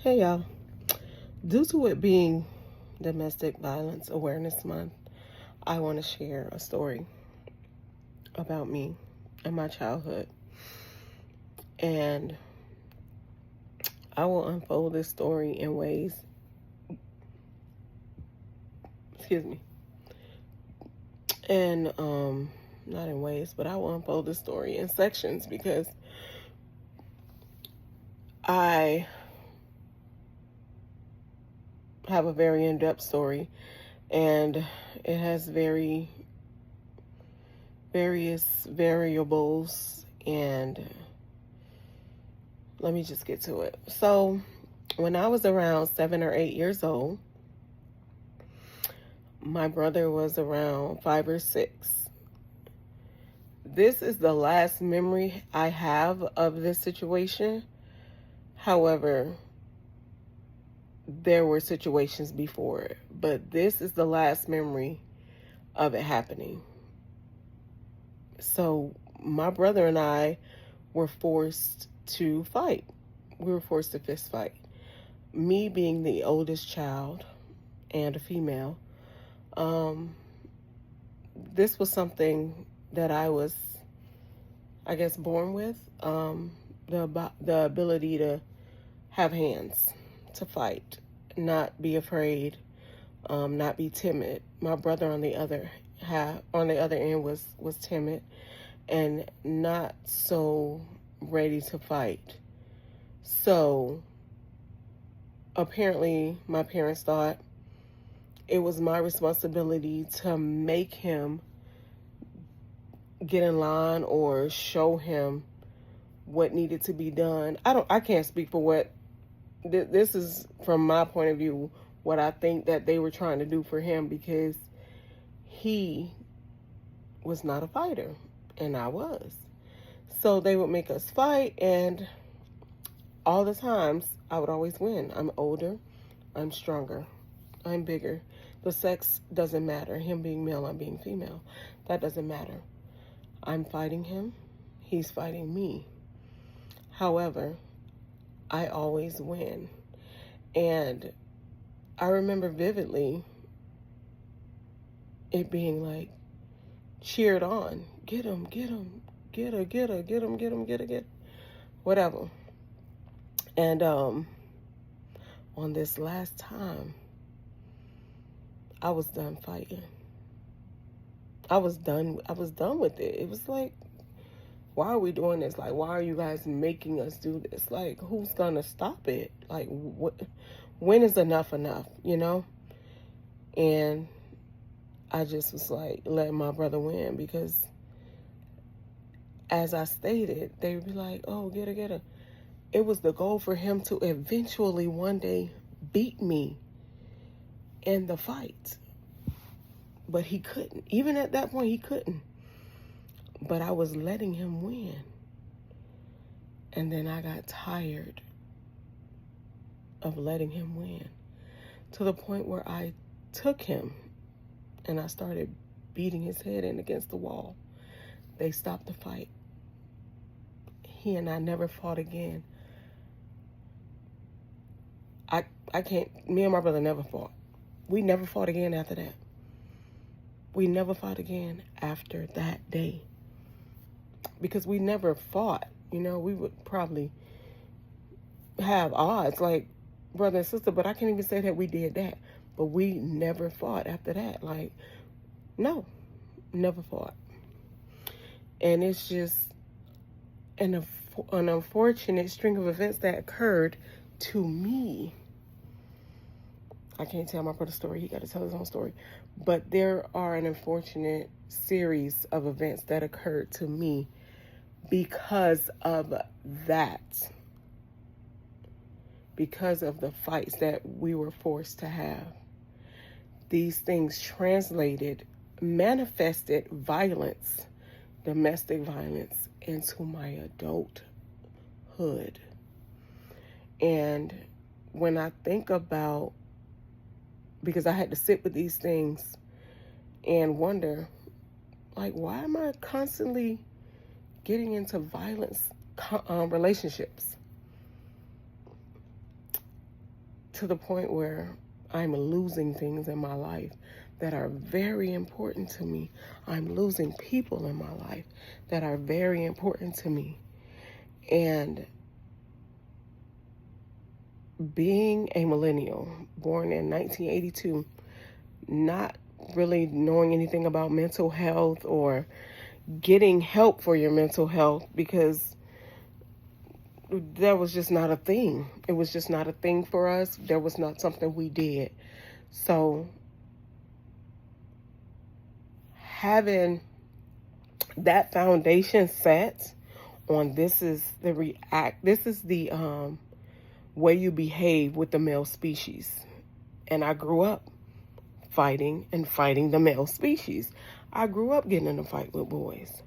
Hey y'all. Due to it being Domestic Violence Awareness Month, I want to share a story about me and my childhood. And I will unfold this story in ways, excuse me, and not in ways, but I will unfold this story in sections because I have a very in-depth story and it has various variables, and let me just get to it. So when I was around 7 or 8 years old, my brother was around 5 or 6. This is the last memory I have of this situation. However, there were situations before it, but this is the last memory of it happening. So my brother and I were forced to fight. We were forced to fist fight. Me being the oldest child and a female, this was something that I was, I guess, born with, the ability to have hands, to fight, not be afraid, not be timid. My brother on the other end was timid and not so ready to fight. So apparently my parents thought it was my responsibility to make him get in line or show him what needed to be done. I can't speak for what, this is from my point of view, what I think that they were trying to do for him, because he was not a fighter and I was. So they would make us fight, and all the times I would always win. I'm older, I'm stronger, I'm bigger. The sex doesn't matter. Him being male, I'm being female. That doesn't matter. I'm fighting him, he's fighting me. However, I always win. And I remember vividly it being like cheered on. Get him, get him, get her, get her, get him, get him, get her, get her. Whatever. And on this last time, I was done fighting. I was done with it. It was like, why are we doing this? Like, why are you guys making us do this? Like, who's gonna stop it? Like, when is enough, you know? And I just was like, letting my brother win, because as I stated, they would be like, oh, get her, get her. It was the goal for him to eventually one day beat me in the fight. But he couldn't. Even at that point, he couldn't. But I was letting him win. And then I got tired of letting him win, to the point where I took him and I started beating his head in against the wall. They stopped the fight. He and I never fought again. I can't, me and my brother never fought. We never fought again after that. We never fought again after that day. Because we never fought. You know, we would probably have odds, like brother and sister, but I can't even say that we did that. But we never fought after that. Like, no, never fought. And it's just an unfortunate string of events that occurred to me. I can't tell my brother's story. He got to tell his own story. But there are an unfortunate series of events that occurred to me because of that. Because of the fights that we were forced to have. These things manifested violence, domestic violence, into my adulthood. And when I think about, because I had to sit with these things and wonder, like, why am I constantly getting into violence relationships? to the point where I'm losing things in my life that are very important to me. I'm losing people in my life that are very important to me. And being a millennial, born in 1982, not really knowing anything about mental health or getting help for your mental health, because that was just not a thing. It was just not a thing for us. There was not something we did. So having that foundation set on this is the way you behave with the male species. And I grew up fighting the male species. I grew up getting in a fight with boys.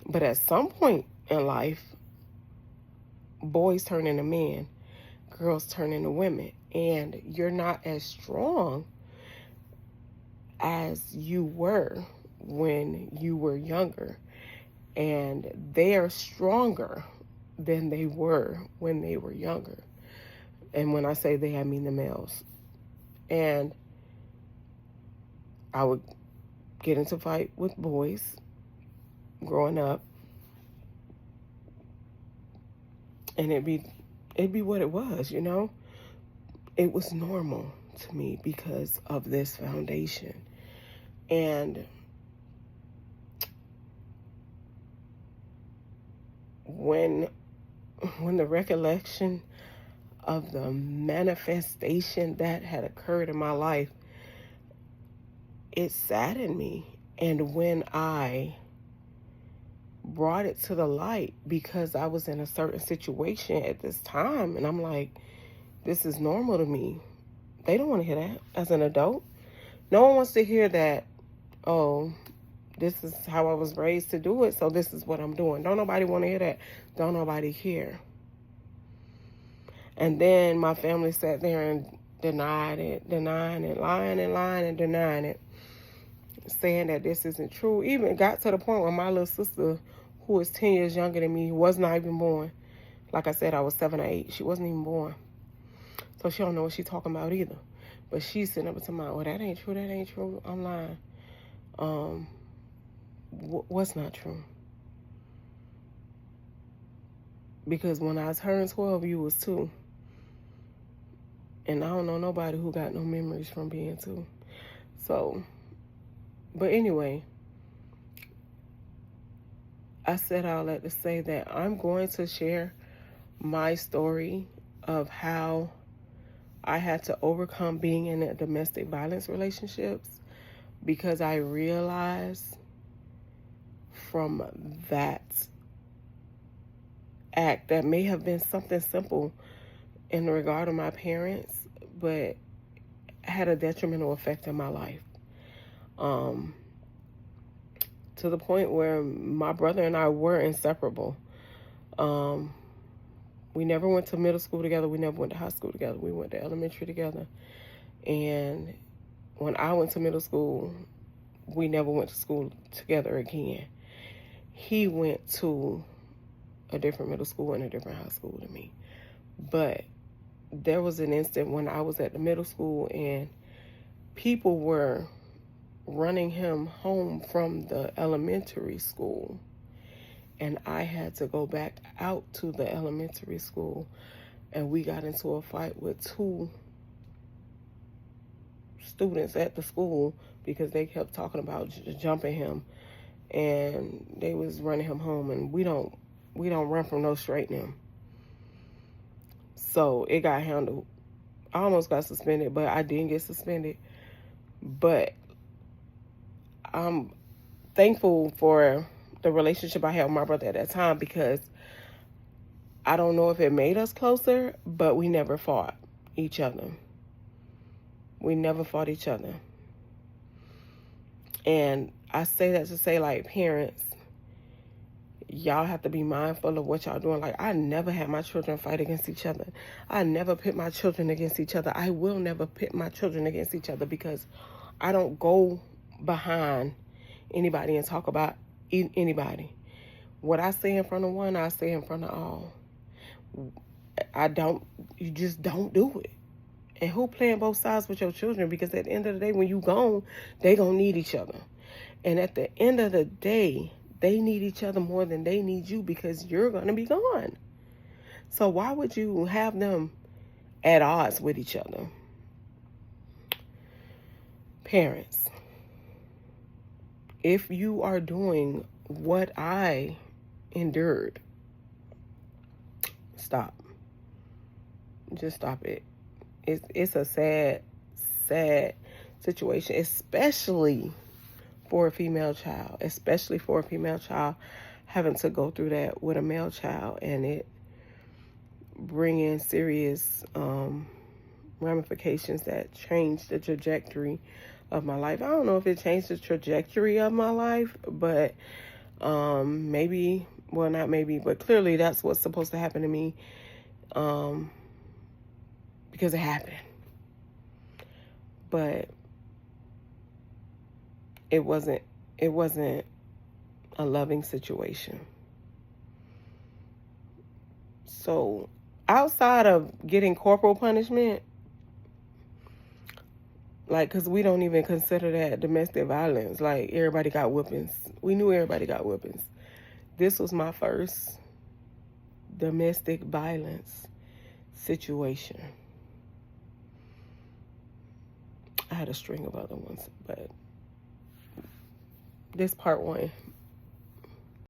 But at some point in life, boys turn into men, girls turn into women, and you're not as strong as you were when you were younger, and they are stronger than they were when they were younger. And when I say they, I mean the males. And I would get into fight with boys growing up, and it'd be what it was, you know. It was normal to me because of this foundation. And when the recollection of the manifestation that had occurred in my life, it saddened me. And when I brought it to the light, because I was in a certain situation at this time, and I'm like, this is normal to me. They don't want to hear that as an adult. No one wants to hear that, oh, this is how I was raised to do it, so this is what I'm doing. Don't nobody want to hear that. Don't nobody care. And then my family sat there and denied it, lying and denying it, saying that this isn't true. Even got to the point where my little sister, who was 10 years younger than me, was not even born. Like I said, I was 7 or 8. She wasn't even born. So she don't know what she's talking about either. But she's sitting up and telling me, oh, that ain't true. I'm lying. What's not true? Because when I turned 12, you was 2. And I don't know nobody who got no memories from being 2. So, but anyway, I said all that to say that I'm going to share my story of how I had to overcome being in a domestic violence relationships, because I realized from that act that may have been something simple in regard to my parents, but had a detrimental effect on my life. To the point where my brother and I were inseparable. We never went to middle school together. We never went to high school together. We went to elementary together. And when I went to middle school, we never went to school together again. He went to a different middle school and a different high school than me. But there was an instant when I was at the middle school and people were running him home from the elementary school. And I had to go back out to the elementary school, and we got into a fight with 2 students at the school because they kept talking about jumping him, and they was running him home, and we don't run from no straightening. So it got handled. I almost got suspended, but I didn't get suspended. But I'm thankful for the relationship I had with my brother at that time, because I don't know if it made us closer, but we never fought each other. We never fought each other. And I say that to say, like, parents, y'all have to be mindful of what y'all doing. Like, I never had my children fight against each other. I never pit my children against each other. I will never pit my children against each other, because I don't go behind anybody and talk about anybody. What I say in front of one, I say in front of all. I don't, you just don't do it. And who playing both sides with your children? Because at the end of the day, when you gone, they gonna need each other. And at the end of the day, they need each other more than they need you, because you're gonna be gone. So why would you have them at odds with each other? Parents, if you are doing what I endured, stop. Just stop it. It's a sad situation, especially for a female child, having to go through that with a male child, and it bringing serious ramifications that change the trajectory of my life. I don't know if it changed the trajectory of my life, but maybe, well, not maybe, but clearly that's what's supposed to happen to me, because it happened. But it wasn't a loving situation. So outside of getting corporal punishment, like, because we don't even consider that domestic violence. Like, everybody got whoopings. We knew everybody got whoopings. This was my first domestic violence situation. I had a string of other ones, but this part one.